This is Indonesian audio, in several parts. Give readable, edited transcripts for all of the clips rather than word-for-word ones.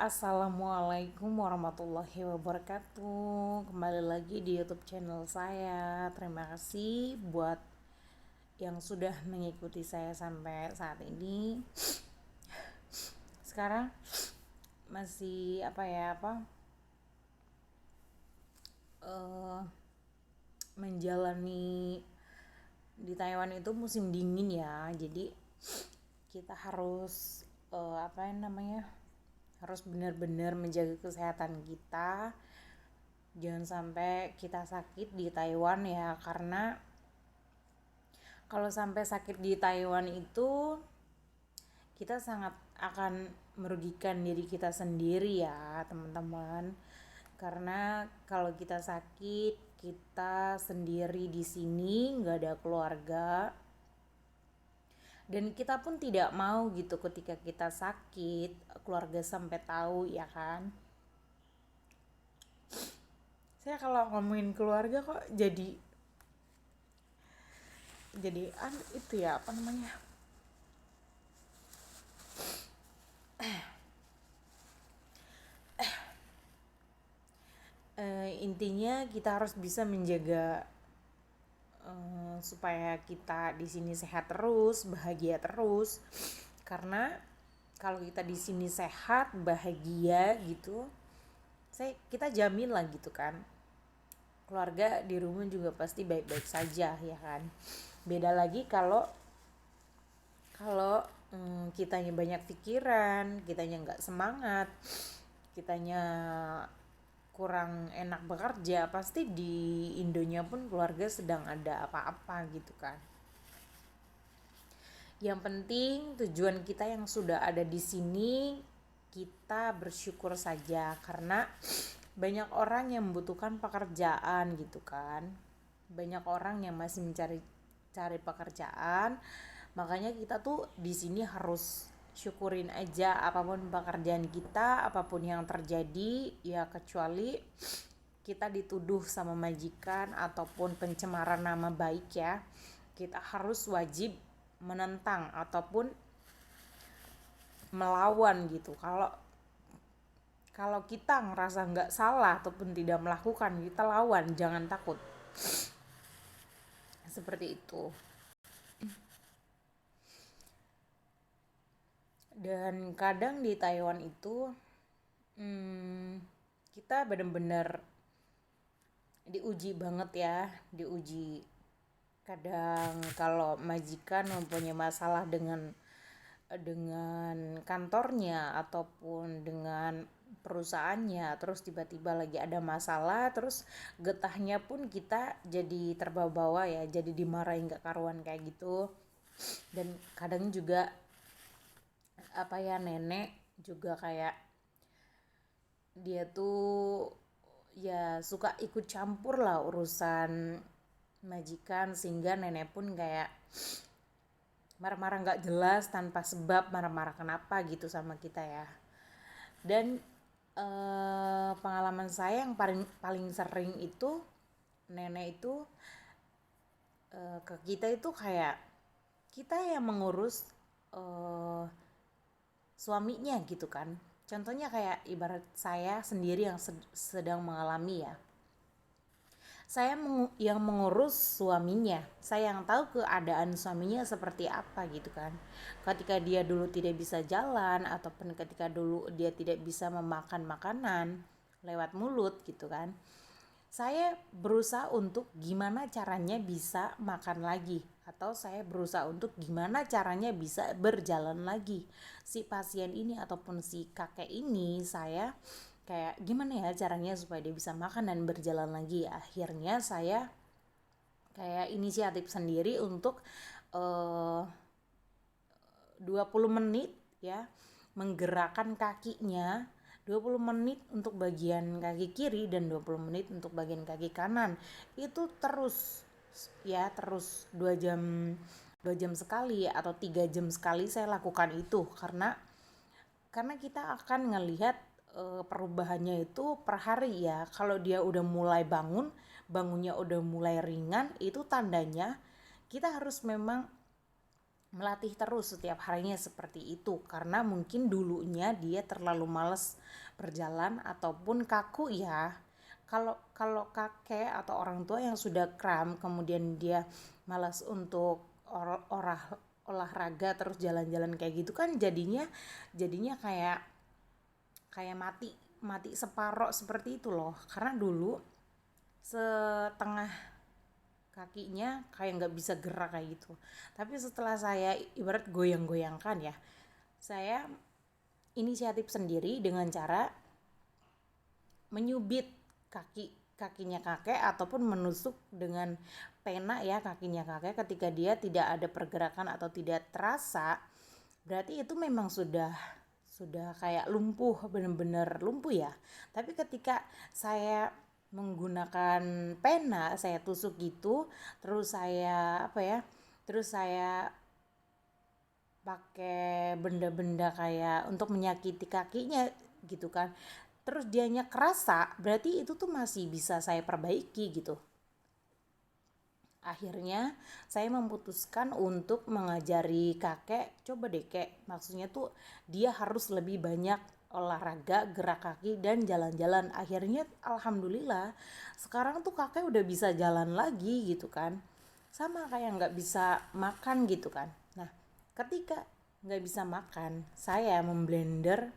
Assalamualaikum warahmatullahi wabarakatuh. Kembali lagi di YouTube channel saya. Terima kasih buat yang sudah mengikuti saya sampai saat ini. Sekarang masih eh, menjalani di Taiwan itu musim dingin ya. Jadi kita harus harus benar-benar menjaga kesehatan kita. Jangan sampai kita sakit di Taiwan ya, karena kalau sampai sakit di Taiwan itu kita sangat akan merugikan diri kita sendiri ya teman-teman. Karena kalau kita sakit, kita sendiri di sini, nggak ada keluarga, dan kita pun tidak mau gitu ketika kita sakit keluarga sampai tahu ya kan. Saya kalau ngomongin keluarga kok jadi itu ya apa namanya, intinya kita harus bisa menjaga supaya kita di sini sehat terus, bahagia terus. Karena kalau kita di sini sehat, bahagia gitu, kita jamin lah gitu kan. Keluarga di rumah juga pasti baik-baik saja ya kan. Beda lagi kalau kalau kitanya banyak pikiran, kitanya nggak semangat, kitanya kurang enak bekerja, pasti di Indonya pun keluarga sedang ada apa-apa gitu kan. Yang penting tujuan kita yang sudah ada di sini, kita bersyukur saja, karena banyak orang yang membutuhkan pekerjaan gitu kan. Banyak orang yang masih cari pekerjaan. Makanya kita tuh di sini harus syukurin aja apapun pekerjaan kita, apapun yang terjadi ya, kecuali kita dituduh sama majikan ataupun pencemaran nama baik ya. Kita harus wajib menentang ataupun melawan gitu. Kalau kita ngerasa nggak salah ataupun tidak melakukan, kita lawan, jangan takut. Seperti itu. Dan kadang di Taiwan itu kita benar-benar diuji banget ya, diuji. Kadang kalau majikan mempunyai masalah dengan kantornya ataupun dengan perusahaannya, terus tiba-tiba lagi ada masalah, terus getahnya pun kita jadi terbawa-bawa ya, jadi dimarahin gak karuan kayak gitu. Dan kadang juga nenek juga kayak dia tuh ya suka ikut campur lah urusan majikan, sehingga nenek pun kayak marah-marah nggak jelas tanpa sebab, marah-marah kenapa gitu sama kita ya. Dan pengalaman saya yang paling sering itu, nenek itu ke kita itu kayak kita yang mengurus suaminya gitu kan. Contohnya kayak ibarat saya sendiri yang sedang mengalami ya, saya yang mengurus suaminya, saya yang tahu keadaan suaminya seperti apa gitu kan. Ketika dia dulu tidak bisa jalan, ataupun ketika dulu dia tidak bisa memakan makanan lewat mulut gitu kan, saya berusaha untuk gimana caranya bisa makan lagi, atau saya berusaha untuk gimana caranya bisa berjalan lagi. Si pasien ini ataupun si kakek ini, saya kayak gimana ya caranya supaya dia bisa makan dan berjalan lagi. Akhirnya saya kayak inisiatif sendiri untuk 20 menit ya, menggerakkan kakinya 20 menit untuk bagian kaki kiri dan 20 menit untuk bagian kaki kanan. Itu terus 2 jam sekali atau 3 jam sekali saya lakukan itu, karena kita akan ngelihat perubahannya itu per hari ya. Kalau dia udah mulai bangunnya udah mulai ringan, itu tandanya kita harus memang melatih terus setiap harinya seperti itu, karena mungkin dulunya dia terlalu males berjalan ataupun kaku ya. Kalau kalau kakek atau orang tua yang sudah kram kemudian dia malas untuk olahraga terus jalan-jalan kayak gitu kan, jadinya kayak kayak mati mati separoh seperti itu loh. Karena dulu setengah kakinya kayak nggak bisa gerak kayak gitu. Tapi setelah saya ibarat goyang-goyangkan ya, saya inisiatif sendiri dengan cara menyubit kakinya kakek ataupun menusuk dengan pena ya kakinya kakek. Ketika dia tidak ada pergerakan atau tidak terasa, berarti itu memang sudah kayak lumpuh, benar-benar lumpuh ya. Tapi ketika saya menggunakan pena, saya tusuk gitu, terus saya apa ya, terus saya pakai benda-benda kayak untuk menyakiti kakinya gitu kan, terus dianya kerasa, berarti itu tuh masih bisa saya perbaiki gitu. Akhirnya saya memutuskan untuk mengajari kakek, coba deh kek, maksudnya tuh dia harus lebih banyak olahraga, gerak kaki dan jalan-jalan. Akhirnya alhamdulillah sekarang tuh kakek udah bisa jalan lagi gitu kan. Sama kayak nggak bisa makan gitu kan. Nah, ketika nggak bisa makan, saya memblender.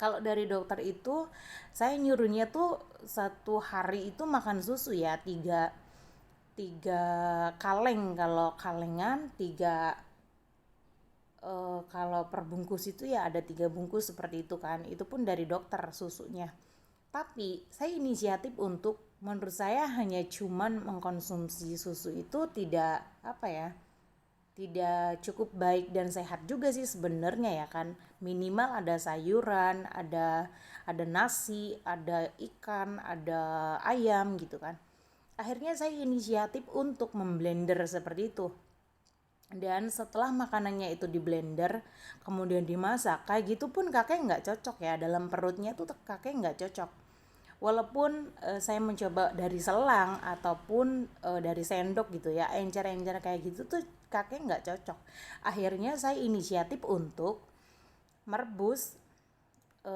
Kalau dari dokter itu saya nyuruhnya tuh satu hari itu makan susu ya, tiga tiga kaleng kalau kalengan, tiga kalau perbungkus itu ya ada 3 bungkus seperti itu kan. Itu pun dari dokter susunya. Tapi saya inisiatif untuk, menurut saya hanya cuman mengkonsumsi susu itu tidak apa ya, tidak cukup baik dan sehat juga sih sebenarnya ya kan. Minimal ada sayuran, ada nasi, ada ikan, ada ayam gitu kan. Akhirnya saya inisiatif untuk memblender seperti itu. Dan setelah makanannya itu di blender kemudian dimasak, kayak gitu pun kakek nggak cocok ya, dalam perutnya tuh kakek nggak cocok. Walaupun saya mencoba dari selang ataupun dari sendok gitu ya, encer-encer kayak gitu tuh kakek nggak cocok. Akhirnya saya inisiatif untuk merebus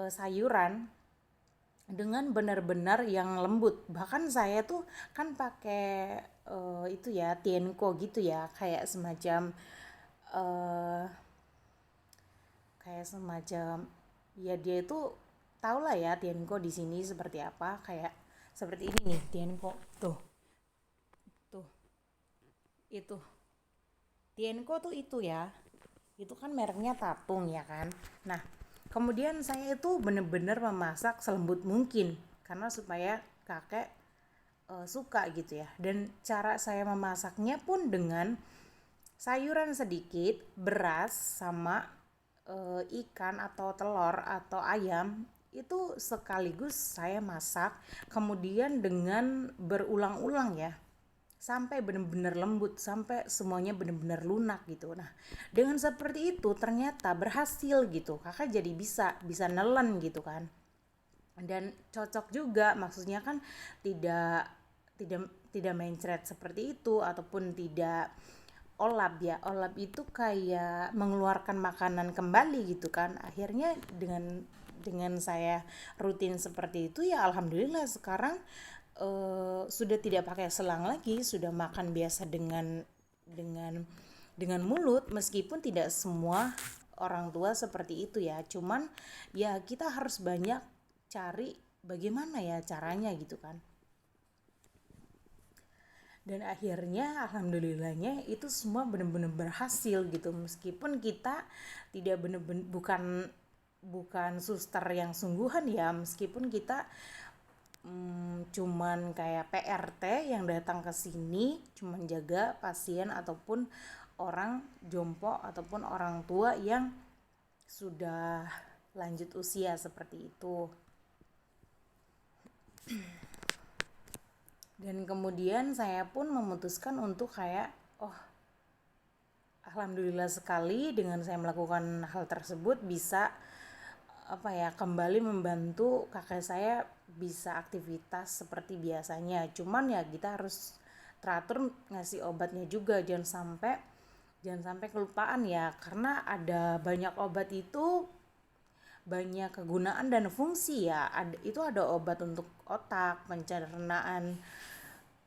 sayuran dengan benar-benar yang lembut. Bahkan saya tuh kan pakai itu ya Tienko gitu ya, eh, kayak semacam ya, dia itu tau lah ya Tienko di sini seperti apa, kayak seperti ini nih Tienko tuh, tuh itu Tienko tuh itu ya, itu kan mereknya Tatung ya kan. Nah, kemudian saya itu bener-bener memasak selembut mungkin karena supaya kakek suka gitu ya. Dan cara saya memasaknya pun dengan sayuran sedikit, beras sama ikan atau telur atau ayam itu sekaligus saya masak, kemudian dengan berulang-ulang ya, sampai benar-benar lembut, sampai semuanya benar-benar lunak gitu. Nah, dengan seperti itu ternyata berhasil gitu. Kakak jadi bisa nelen gitu kan. Dan cocok juga, maksudnya kan tidak tidak mencret seperti itu ataupun tidak olap ya. Olap itu kayak mengeluarkan makanan kembali gitu kan. Akhirnya dengan saya rutin seperti itu ya alhamdulillah sekarang sudah tidak pakai selang lagi, sudah makan biasa dengan dengan mulut. Meskipun tidak semua orang tua seperti itu ya, cuman ya kita harus banyak cari bagaimana ya caranya gitu kan. Dan akhirnya alhamdulillahnya itu semua benar-benar berhasil gitu, meskipun kita tidak benar-benar bukan suster yang sungguhan ya, meskipun kita cuman kayak PRT yang datang ke sini cuman jaga pasien ataupun orang jompo ataupun orang tua yang sudah lanjut usia seperti itu. Dan kemudian saya pun memutuskan untuk kayak, oh alhamdulillah sekali dengan saya melakukan hal tersebut bisa apa ya, kembali membantu kakek saya bisa aktivitas seperti biasanya. Cuman ya kita harus teratur ngasih obatnya juga, jangan sampai jangan sampai kelupaan ya, karena ada banyak obat itu banyak kegunaan dan fungsi ya. Itu ada obat untuk otak, pencernaan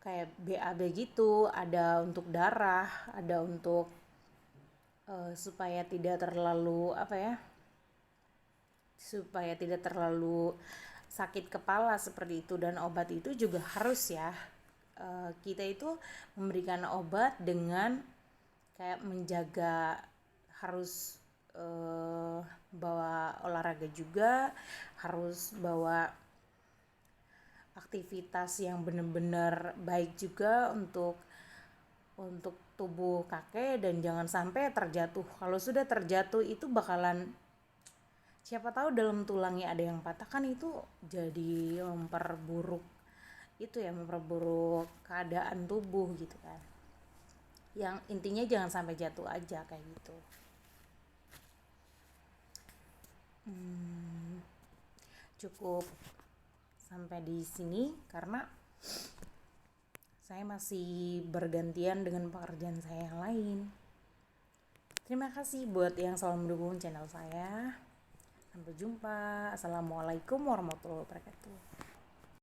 kayak BAB gitu, ada untuk darah, ada untuk supaya tidak terlalu supaya tidak terlalu sakit kepala seperti itu. Dan obat itu juga harus ya, kita itu memberikan obat dengan kayak menjaga, harus bawa olahraga juga, harus bawa aktivitas yang benar-benar baik juga untuk tubuh kakek, dan jangan sampai terjatuh. Kalau sudah terjatuh itu bakalan, siapa tahu dalam tulangnya ada yang patah, kan itu jadi memperburuk keadaan tubuh gitu kan. Yang intinya jangan sampai jatuh aja kayak gitu. Cukup sampai di sini karena saya masih bergantian dengan pekerjaan saya yang lain. Terima kasih buat yang selalu mendukung channel saya. Sampai jumpa. Assalamualaikum warahmatullahi wabarakatuh.